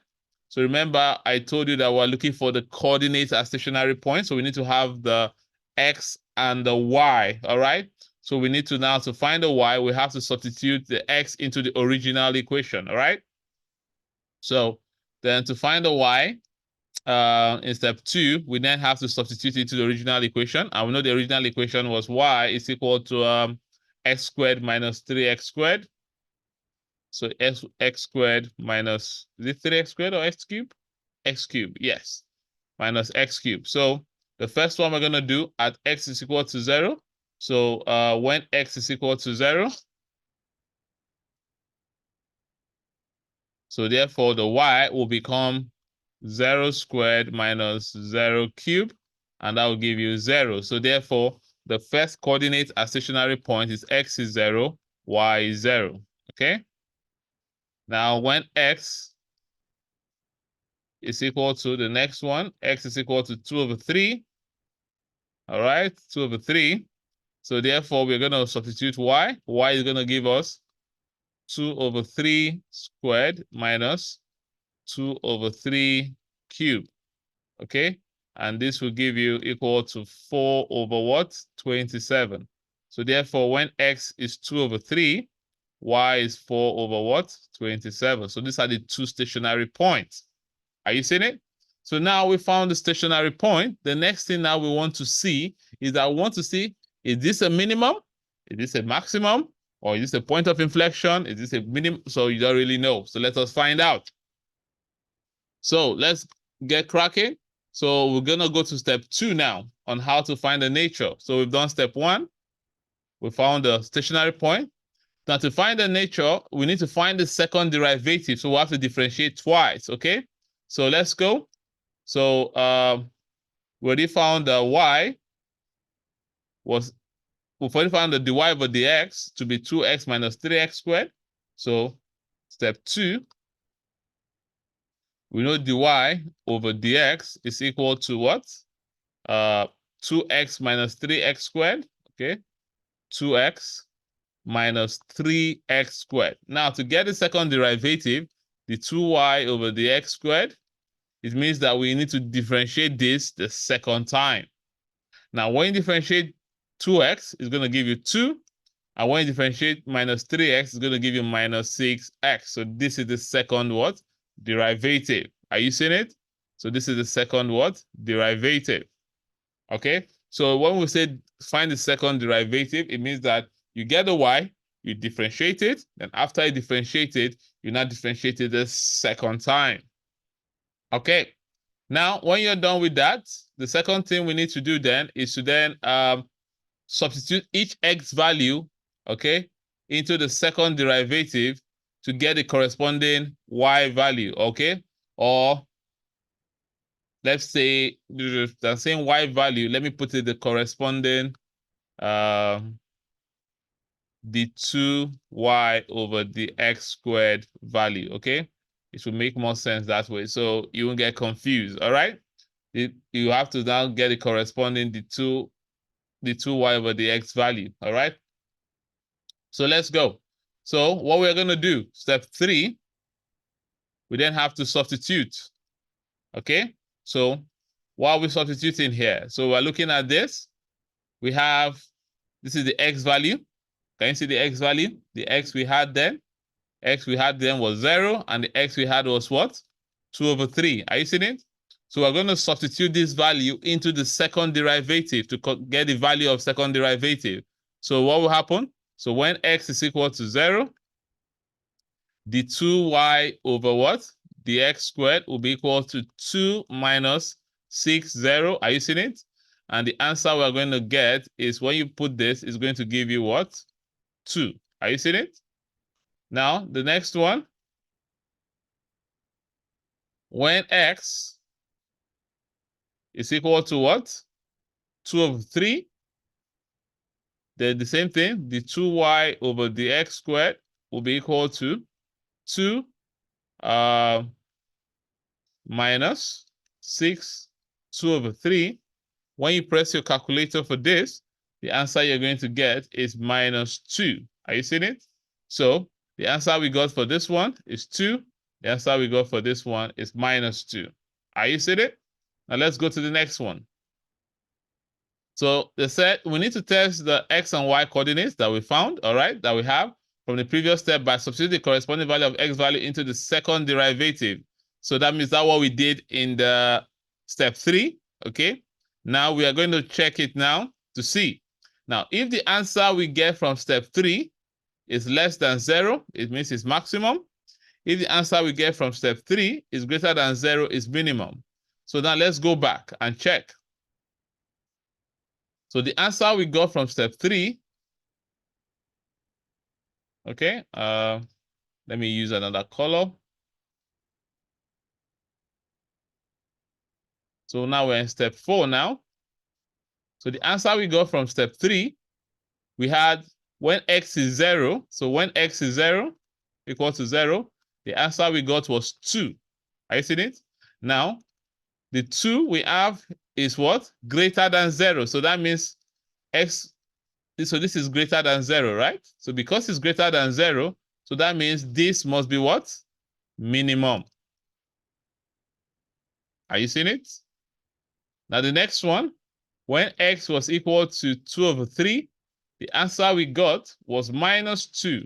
So remember, I told you that we're looking for the coordinates at stationary points. So we need to have the x and the y, all right? So we need to now, to find the y, we have to substitute the x into the original equation, all right? So then to find the y, in step 2, we then have to substitute it to the original equation. And we know the original equation was y is equal to x squared minus 3x squared. So x squared minus, is it 3x squared or x cubed? X cubed, yes, minus x cubed. So the first one we're going to do at x is equal to 0. So when x is equal to 0, so therefore the y will become 0 squared minus 0 cubed, and that will give you 0. So therefore, the first coordinate at stationary point is x is 0, y is 0, okay? Now, when x is equal to the next one, x is equal to 2 over 3, all right, 2 over 3. So therefore, we're going to substitute y. Y is going to give us 2 over 3 squared minus 2 over 3 cubed, okay? And this will give you equal to 4 over what? 27. So therefore, when x is 2 over 3, y is 4 over what? 27. So these are the two stationary points. Are you seeing it? So now we found the stationary point. The next thing now we want to see is that we want to see, is this a minimum? Is this a maximum? Or is this a point of inflection? Is this a minimum? So you don't really know. So let us find out. So let's get cracking. So we're going to go to step 2 now on how to find the nature. So we've done step 1. We found the stationary point. Now to find the nature, we need to find the second derivative. So we'll have to differentiate twice, okay? So let's go. So we already found the y was, we've already found the dy over dx to be 2x minus 3x squared. So step 2, we know dy over dx is equal to what? 2x minus 3x squared, okay? 2x minus 3x squared. Now, to get the second derivative, the 2y over the x squared, it means that we need to differentiate this the second time. Now, when you differentiate 2x, it's going to give you 2. And when you differentiate minus 3x, it's going to give you minus 6x. So this is the second what? Derivative. Are you seeing it? So this is the second what? Derivative. Okay? So when we say find the second derivative, it means that you get the y, you differentiate it, then after you differentiate it, you now differentiate it the second time. Okay? Now, when you're done with that, the second thing we need to do then is to then substitute each x value, okay, into the second derivative to get the corresponding y value, okay? Or let's say, the same y value, let me put it the corresponding the 2y over the x squared value, okay? It will make more sense that way, so you won't get confused, all right? You have to now get the corresponding the 2y over the x value, all right? So let's go. So what we're going to do, step 3, we then have to substitute, okay? So what are we substituting here? So we're looking at this. We have, this is the x value. Can you see the x value? The x we had then was 0, and the x we had was what? 2 over 3. Are you seeing it? So we're going to substitute this value into the second derivative to get the value of second derivative. So what will happen? So when x is equal to 0, the 2y over what? The x squared will be equal to 2 minus 6, 0. Are you seeing it? And the answer we're going to get is, when you put this, is going to give you what? 2. Are you seeing it? Now, the next one, when x is equal to what? 2 over 3, then the same thing, the 2y over the x squared will be equal to 2 minus 6, 2 over 3. When you press your calculator for this, the answer you're going to get is minus 2. Are you seeing it? So the answer we got for this one is 2. The answer we got for this one is minus 2. Are you seeing it? Now let's go to the next one. So they said we need to test the x and y coordinates that we found, all right, that we have from the previous step by substituting the corresponding value of x value into the second derivative. So that means that what we did in the step 3, okay? Now we are going to check it now to see. Now, if the answer we get from step 3 is less than 0, it means it's maximum. If the answer we get from step 3 is greater than 0, it's minimum. So now let's go back and check. So the answer we got from step 3, okay, let me use another color. So now we're in step 4 now. So the answer we got from step 3, we had when x is 0, so when x is 0 equal to 0, the answer we got was 2. Are you seeing it? Now, the 2 we have is what? Greater than 0. So that means x, so this is greater than 0, right? So because it's greater than 0, so that means this must be what? Minimum. Are you seeing it? Now the next one, when x was equal to 2 over 3, the answer we got was minus 2.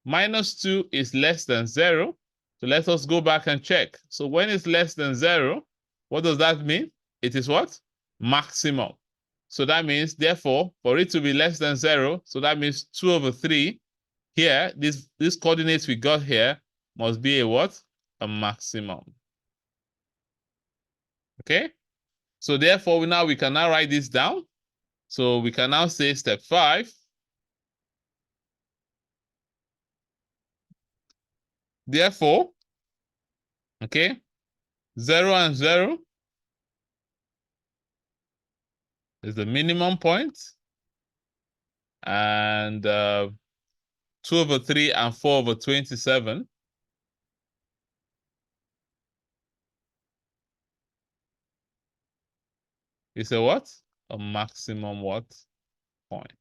Minus 2 is less than 0. So let us go back and check. So when it's less than 0, what does that mean? It is what? Maximum. So that means, therefore, for it to be less than 0, so that means 2 over 3, here, these coordinates we got here must be a what? A maximum. Okay? So therefore, we can now write this down. So we can now say step 5. Therefore, okay, 0 and 0 is the minimum point, and 2 over 3 and 4 over 27 is a what? A maximum what? Point.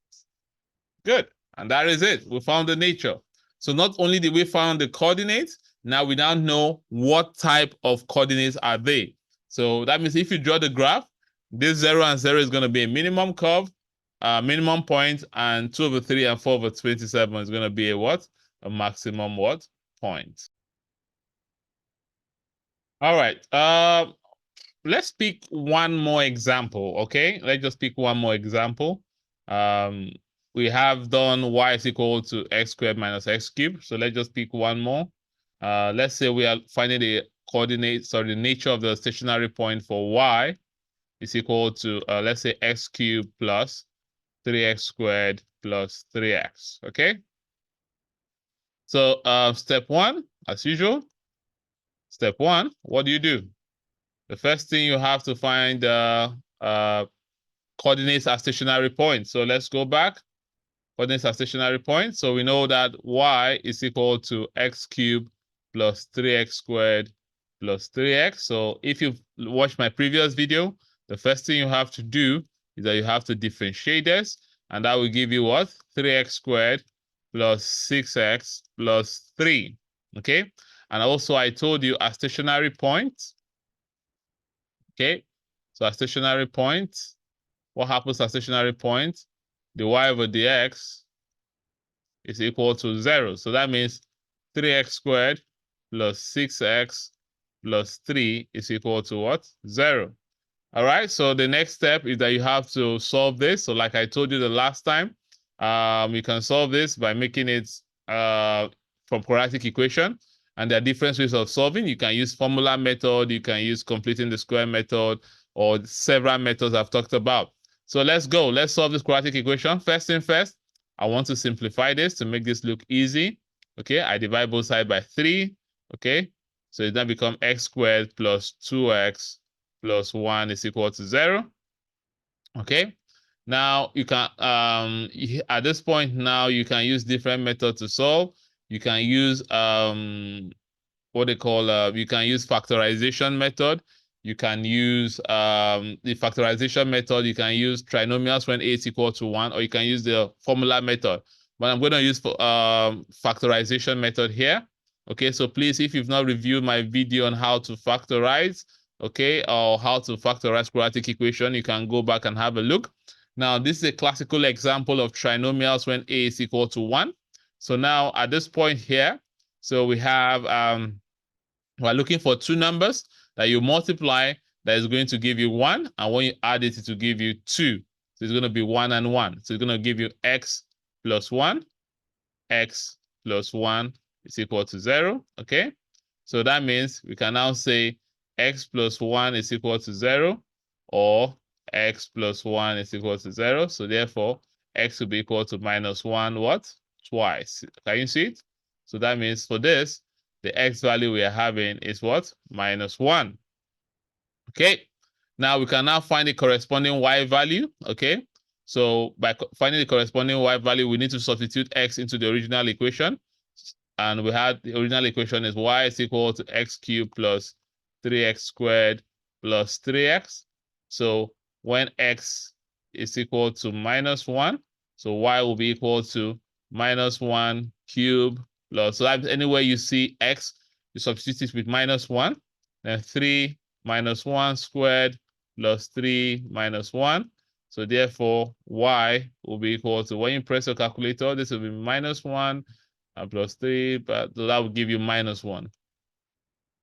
Good. And that is it. We found the nature. So not only did we find the coordinates, now we now know what type of coordinates are they. So that means if you draw the graph, this 0 and 0 is going to be a minimum curve, minimum point, and 2/3 and 4/27 is going to be a what? A maximum what? Point. All right. Let's pick one more example, okay? Let's just pick one more example. We have done y is equal to x squared minus x cubed. So let's just pick one more. Let's say we are finding the coordinates or the nature of the stationary point for y is equal to, let's say, x cubed plus 3x squared plus 3x, okay? So step one, as usual, step one, what do? The first thing you have to find coordinates are stationary points. So let's go back. Coordinates are stationary points. So we know that y is equal to x cubed plus 3x squared plus 3x. So if you've watched my previous video, the first thing you have to do is that you have to differentiate this. And that will give you what? 3x squared plus 6x plus 3. Okay? And also I told you a stationary point. Okay? So a stationary point, what happens at stationary point? The y over dx is equal to 0. So that means 3x squared plus 6x plus 3 is equal to what? 0. All right, so the next step is that you have to solve this. So like I told you the last time, you can solve this by making it from quadratic equation. And there are different ways of solving. You can use formula method, you can use completing the square method, or several methods I've talked about. So let's go. Let's solve this quadratic equation. First thing first, I want to simplify this to make this look easy. Okay, I divide both sides by 3. Okay, so it then becomes x squared plus 2x plus 1 is equal to 0. Okay, now you can, at this point now, you can use different methods to solve. You can use what they call, you can use factorization method. You can use the factorization method. You can use trinomials when a is equal to 1, or you can use the formula method. But I'm going to use factorization method here. Okay, so please, if you've not reviewed my video on how to factorize, okay, or how to factorize quadratic equation, you can go back and have a look. Now, this is a classical example of trinomials when a is equal to 1. So now at this point here, so we have, we're looking for two numbers that you multiply that is going to give you 1. And when you add it, it will give you 2. So it's going to be 1 and 1. So it's going to give you x plus 1. X plus 1 is equal to 0. Okay. So that means we can now say x plus 1 is equal to 0, or x plus 1 is equal to 0. So therefore, x will be equal to minus 1 what? Twice. Can you see it? So that means for this, the x value we are having is what? Minus 1. Okay. Now we can now find the corresponding y value. Okay. So by finding the corresponding y value, we need to substitute x into the original equation. And we had the original equation is y is equal to x cubed plus 3x squared plus 3x. So when x is equal to minus 1, so y will be equal to minus 1 cubed plus, so that's anywhere you see x, you substitute it with minus 1, then 3 minus 1 squared plus 3 minus 1. So therefore, y will be equal to, when you press your calculator, this will be minus 1 plus 3, but that will give you minus 1.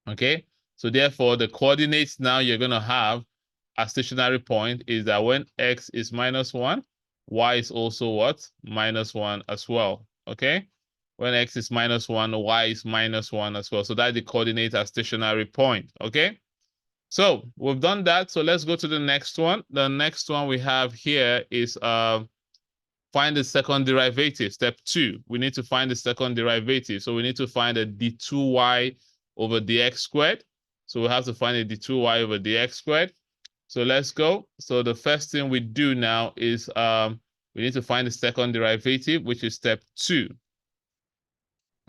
Okay, so therefore, the coordinates now you're going to have a stationary point is that when x is minus 1, y is also what? Minus 1 as well. Okay, when x is minus 1, y is minus 1 as well. So that's the coordinate at stationary point. Okay, so we've done that. So let's go to the next one. The next one we have here is find the second derivative, step 2. We need to find the second derivative. So we need to find a d2y over dx squared. So we have to find a d2y over dx squared. So let's go. So the first thing we do now is we need to find the second derivative, which is step 2.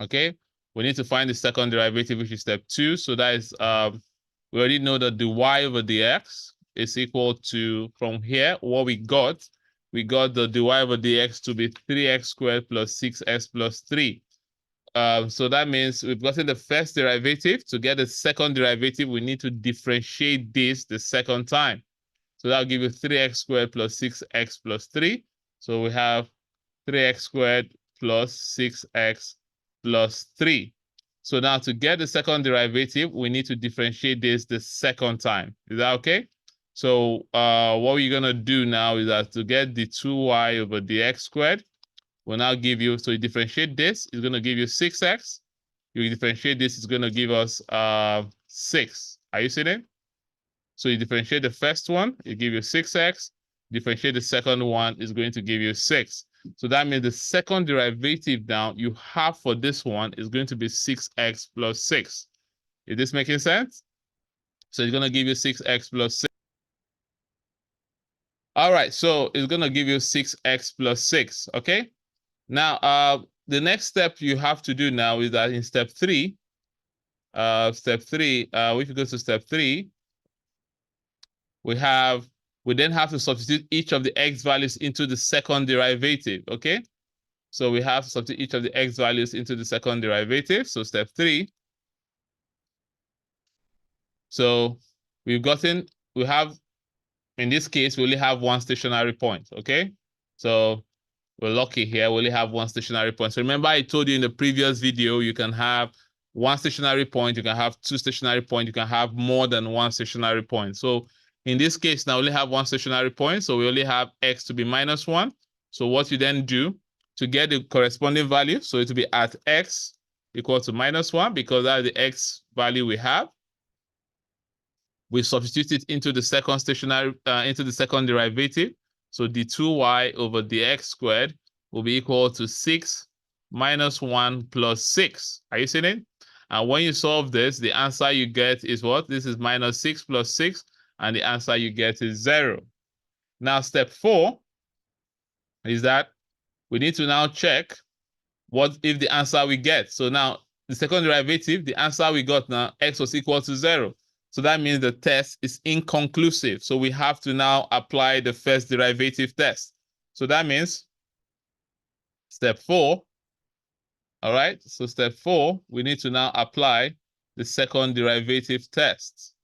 Okay, we need to find the second derivative, which is step 2. So that is, we already know that the y over dx is equal to, from here, what we got we got the dy over dx to be 3x squared plus 6x plus 3. So that means we've gotten the first derivative. To get the second derivative, we need to differentiate this the second time. So that'll give you 3x squared plus 6x plus 3. So we have 3x squared plus 6x plus 3. So now to get the second derivative, we need to differentiate this the second time. Is that okay? So what we're going to do now is that to get the 2y over dx squared, will now give you, so you differentiate this, it's going to give you 6x. You differentiate this, it's going to give us 6. Are you seeing it? So you differentiate the first one, it gives you 6x. Differentiate the second one, is going to give you 6. So that means the second derivative now you have for this one is going to be 6x plus 6. Is this making sense? So it's going to give you 6x plus 6. All right, so it's going to give you 6x plus 6, okay? Now, the next step you have to do now is that in step 3, if you go to step 3, we then have to substitute each of the x values into the second derivative, okay? So we have to substitute each of the x values into the second derivative. So step 3. So we have, in this case, we only have one stationary point, okay? So we're lucky here, we only have one stationary point. So remember I told you in the previous video, you can have one stationary point, you can have two stationary points, you can have more than one stationary point. So in this case, now we only have one stationary point, so we only have x to be -1. So what you then do to get the corresponding value, so it will be at x equal to -1, because that's the x value we have. We substitute it into the second derivative. So the 2y over dx squared will be equal to 6 minus 1 plus 6. Are you seeing it? And when you solve this, the answer you get is what? This is -6 plus 6, and the answer you get is 0. Now, step 4 is that we need to now check what if the answer we get. So now, the second derivative, the answer we got now, x was equal to 0. So that means the test is inconclusive. So we have to now apply the first derivative test. So that means step 4, all right? So step 4, we need to now apply the second derivative test.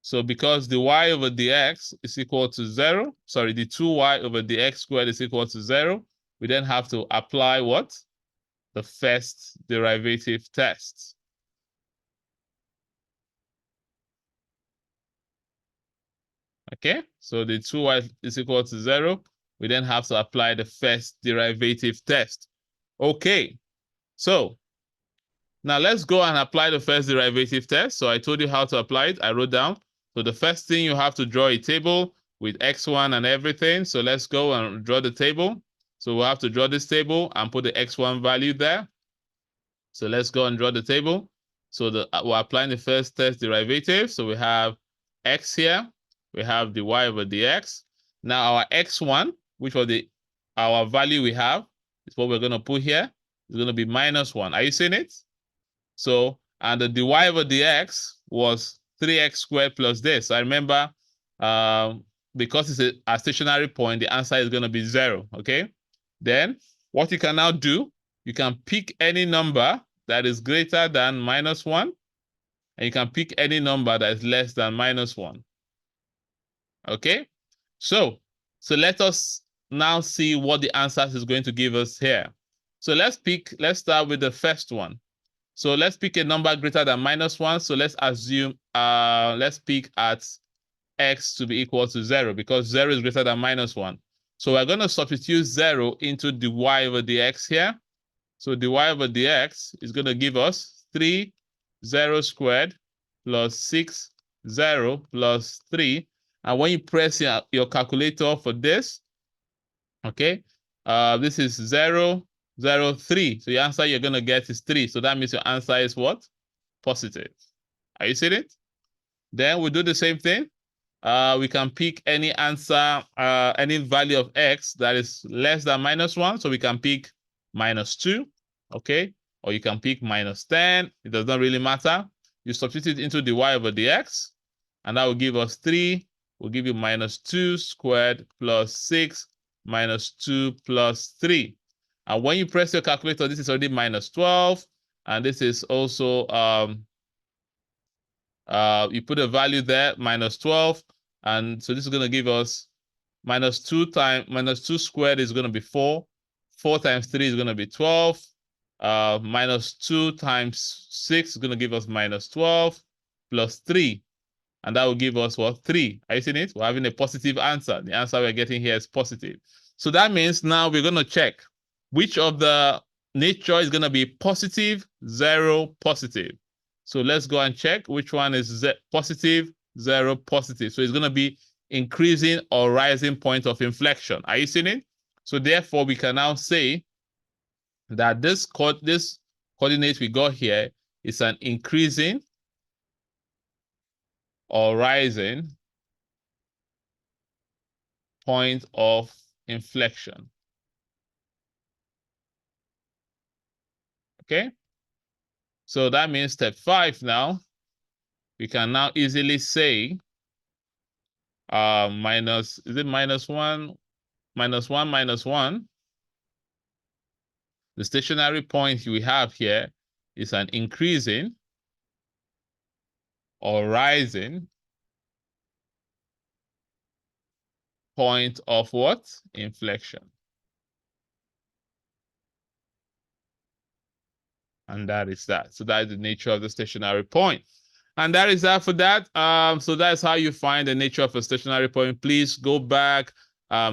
So because the y over dx is equal to 0, sorry, the 2y over dx squared is equal to 0, we then have to apply what? The first derivative test. Okay, so the 2y is equal to 0. We then have to apply the first derivative test. Okay, so now let's go and apply the first derivative test. So I told you how to apply it. I wrote down. So the first thing, you have to draw a table with x1 and everything. So let's go and draw the table. So we'll have to draw this table and put the x1 value there. So let's go and draw the table. So we're applying the first test derivative. So we have x here. We have the y over dx. Now our x1, which was our value we have, is what we're going to put here. It's going to be -1. Are you seeing it? So, and the dy over dx was 3x squared plus this. I remember, because it's a stationary point, the answer is going to be 0, okay? Then what you can now do, you can pick any number that is greater than -1, and you can pick any number that is less than -1. Okay? So let us now see what the answer is going to give us here. So let's start with the first one. So let's pick a number greater than -1. So let's assume, let's pick at x to be equal to 0, because 0 is greater than -1. So we're going to substitute 0 into the y over dx here. So the y over dx is going to give us 3, 0 squared plus 6, 0 plus 3. And when you press your calculator for this, okay, this is 0, 0, 3. So the answer you're going to get is 3. So that means your answer is what? Positive. Are you seeing it? Then we do the same thing. We can pick any answer, any value of x that is less than -1. So we can pick -2, okay? Or you can pick -10. It does not really matter. You substitute it into the y over dx, and that will give us 3, will give you minus 2 squared plus 6 minus 2 plus 3. And when you press your calculator, this is already minus 12. And this is also, you put a value there, minus 12. And so this is going to give us minus 2 squared is going to be 4. 4 times 3 is going to be 12. Minus 2 times 6 is going to give us minus 12 plus 3. And that will give us what? 3. Are you seeing it? We're having a positive answer. The answer we're getting here is positive. So that means now we're going to check which of the nature is going to be positive, 0, positive. So let's go and check which one is positive, 0, positive. So it's going to be increasing or rising point of inflection. Are you seeing it? So therefore, we can now say that this coordinate we got here is an increasing or rising point of inflection. Okay? So that means step 5 now, we can now easily say minus 1? Minus 1 minus 1. The stationary point we have here is an increasing or rising point of what? Inflection. And that is that. So that is the nature of the stationary point. And that is that for that. So that's how you find the nature of a stationary point. Please go back,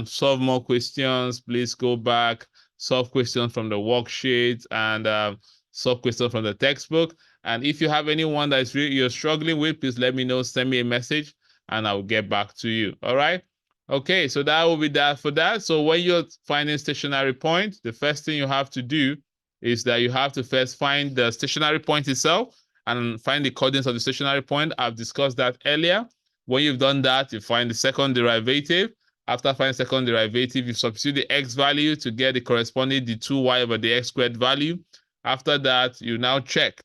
solve more questions. Please go back, solve questions from the worksheet and solve questions from the textbook. And if you have anyone that you're struggling with, please let me know, send me a message and I'll get back to you. All right. Okay, so that will be that for that. So when you're finding stationary point, the first thing you have to do is that you have to first find the stationary point itself and find the coordinates of the stationary point. I've discussed that earlier. When you've done that, you find the second derivative. After finding second derivative, you substitute the x value to get the corresponding d2y over the x squared value. After that, you now check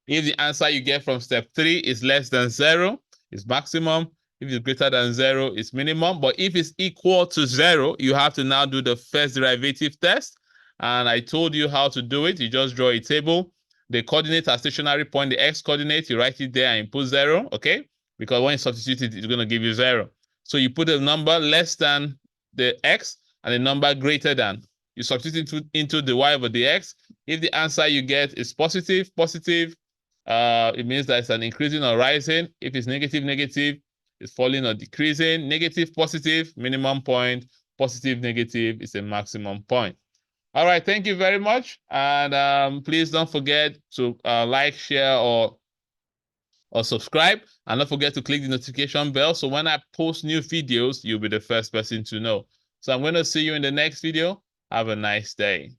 if the answer you get from step 3 is less than 0, it's maximum. If it's greater than 0, it's minimum. But if it's equal to 0, you have to now do the first derivative test. And I told you how to do it. You just draw a table. The coordinate are stationary point, the x coordinate, you write it there and you put 0, okay? Because when you substitute it, it's going to give you 0. So you put a number less than the x and a number greater than. You substitute into the y over the x. If the answer you get is positive, it means that it's an increasing or rising. If it's negative, it's falling or decreasing. Negative, positive, minimum point. Positive, negative is a maximum point. All right, thank you very much. And please don't forget to like, share, or subscribe. And don't forget to click the notification bell. So when I post new videos, you'll be the first person to know. So I'm going to see you in the next video. Have a nice day.